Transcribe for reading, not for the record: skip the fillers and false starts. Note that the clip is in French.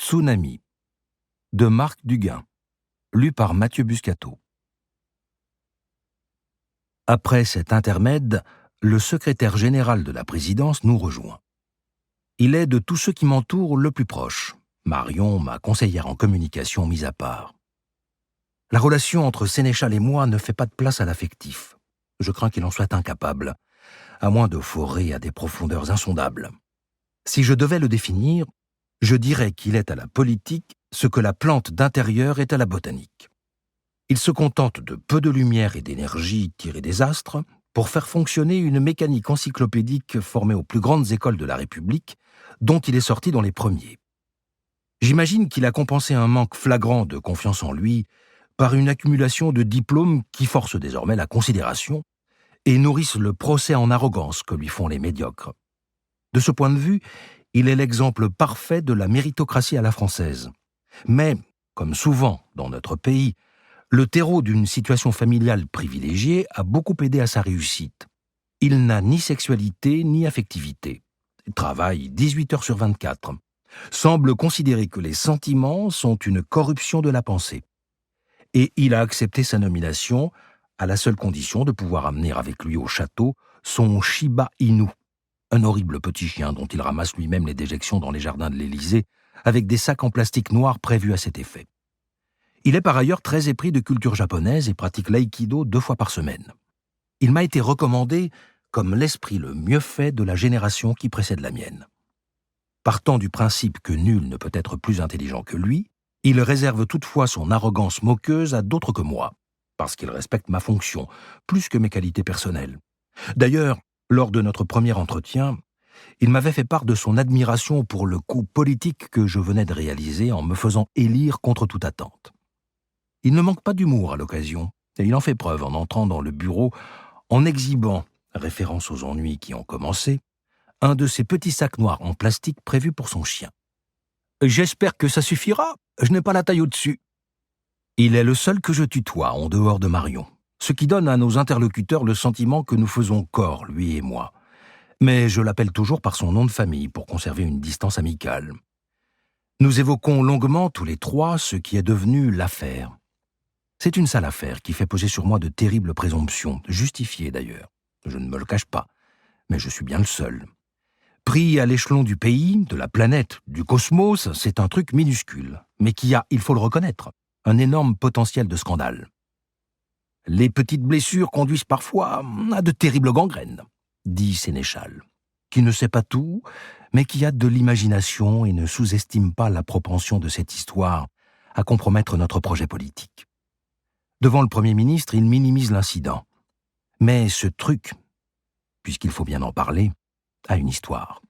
Tsunami de Marc Duguin, lu par Mathieu Buscato. Après cet intermède, le secrétaire général de la présidence nous rejoint. Il est de tous ceux qui m'entourent le plus proche, Marion, ma conseillère en communication mise à part. La relation entre Sénéchal et moi ne fait pas de place à l'affectif. Je crains qu'il en soit incapable, à moins de forer à des profondeurs insondables. Si je devais le définir, je dirais qu'il est à la politique ce que la plante d'intérieur est à la botanique. Il se contente de peu de lumière et d'énergie tirée des astres pour faire fonctionner une mécanique encyclopédique formée aux plus grandes écoles de la République, dont il est sorti dans les premiers. J'imagine qu'il a compensé un manque flagrant de confiance en lui par une accumulation de diplômes qui forcent désormais la considération et nourrissent le procès en arrogance que lui font les médiocres. De ce point de vue, il est l'exemple parfait de la méritocratie à la française. Mais, comme souvent dans notre pays, le terreau d'une situation familiale privilégiée a beaucoup aidé à sa réussite. Il n'a ni sexualité ni affectivité. Travaille 18 heures sur 24. Semble considérer que les sentiments sont une corruption de la pensée. Et il a accepté sa nomination à la seule condition de pouvoir amener avec lui au château son Shiba Inu, un horrible petit chien dont il ramasse lui-même les déjections dans les jardins de l'Élysée, avec des sacs en plastique noir prévus à cet effet. Il est par ailleurs très épris de culture japonaise et pratique l'aïkido 2 fois par semaine. Il m'a été recommandé comme l'esprit le mieux fait de la génération qui précède la mienne. Partant du principe que nul ne peut être plus intelligent que lui, il réserve toutefois son arrogance moqueuse à d'autres que moi, parce qu'il respecte ma fonction, plus que mes qualités personnelles. D'ailleurs, lors de notre premier entretien, il m'avait fait part de son admiration pour le coup politique que je venais de réaliser en me faisant élire contre toute attente. Il ne manque pas d'humour à l'occasion, et il en fait preuve en entrant dans le bureau en exhibant, référence aux ennuis qui ont commencé, un de ces petits sacs noirs en plastique prévus pour son chien. « J'espère que ça suffira, je n'ai pas la taille au-dessus. » Il est le seul que je tutoie en dehors de Marion, ce qui donne à nos interlocuteurs le sentiment que nous faisons corps, lui et moi. Mais je l'appelle toujours par son nom de famille pour conserver une distance amicale. Nous évoquons longuement tous les trois ce qui est devenu l'affaire. C'est une sale affaire qui fait peser sur moi de terribles présomptions, justifiées d'ailleurs. Je ne me le cache pas, mais je suis bien le seul. Pris à l'échelon du pays, de la planète, du cosmos, c'est un truc minuscule, mais qui a, il faut le reconnaître, un énorme potentiel de scandale. Les petites blessures conduisent parfois à de terribles gangrènes, dit Sénéchal, qui ne sait pas tout, mais qui a de l'imagination et ne sous-estime pas la propension de cette histoire à compromettre notre projet politique. Devant le Premier ministre, il minimise l'incident. Mais ce truc, puisqu'il faut bien en parler, a une histoire.